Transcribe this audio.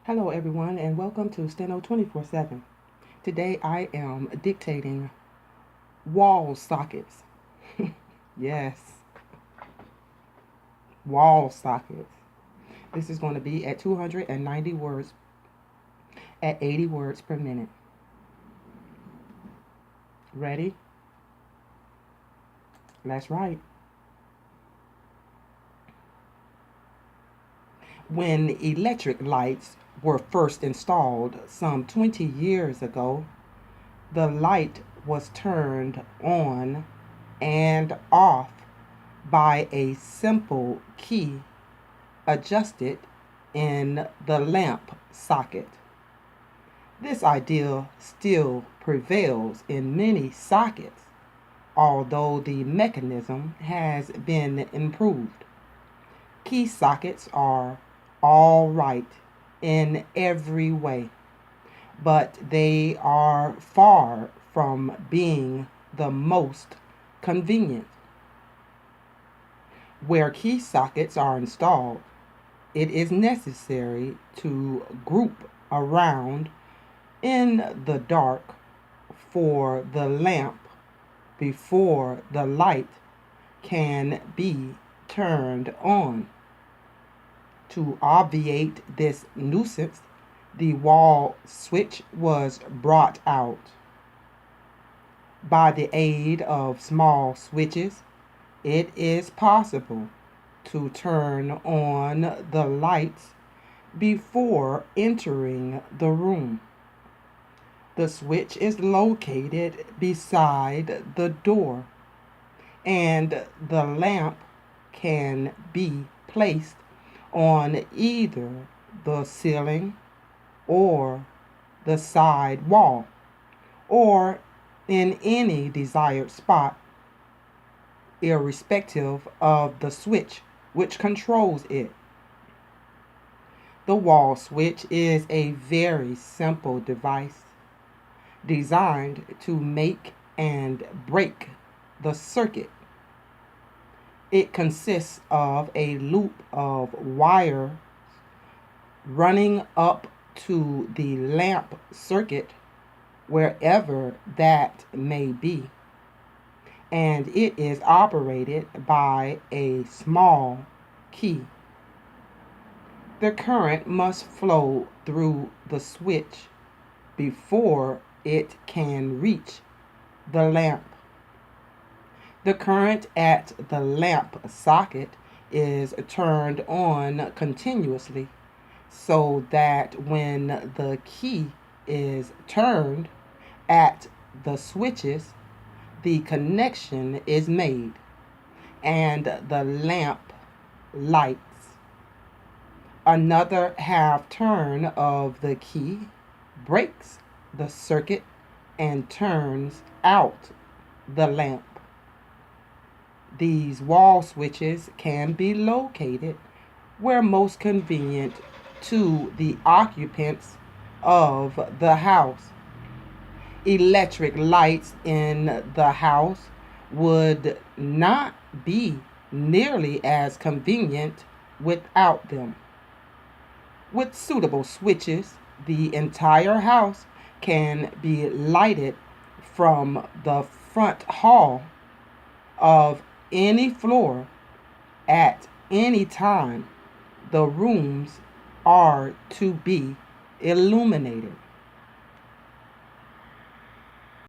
Hello everyone and welcome to STENO 24/7. Today I am dictating wall sockets. Yes, wall sockets. This is going to be at 290 words at 80 words per minute. Ready? Let's write. When electric lights were first installed some 20 years ago, the light was turned on and off by a simple key adjusted in the lamp socket. This idea still prevails in many sockets, although the mechanism has been improved. Key sockets are all right in every way, but they are far from being the most convenient. Where key sockets are installed, it is necessary to group around in the dark for the lamp before the light can be turned on. To obviate this nuisance, the wall switch was brought out. By the aid of small switches, it is possible to turn on the lights before entering the room. The switch is located beside the door, and the lamp can be placed on either the ceiling or the side wall, or in any desired spot, irrespective of the switch which controls it. The wall switch is a very simple device designed to make and break the circuit. It consists of a loop of wire running up to the lamp circuit, wherever that may be, and it is operated by a small key. The current must flow through the switch before it can reach the lamp. The current at the lamp socket is turned on continuously, so that when the key is turned at the switches, the connection is made and the lamp lights. Another half turn of the key breaks the circuit and turns out the lamp. These wall switches can be located where most convenient to the occupants of the house. Electric lights in the house would not be nearly as convenient without them. With suitable switches, the entire house can be lighted from the front hall of any floor at any time the rooms are to be illuminated.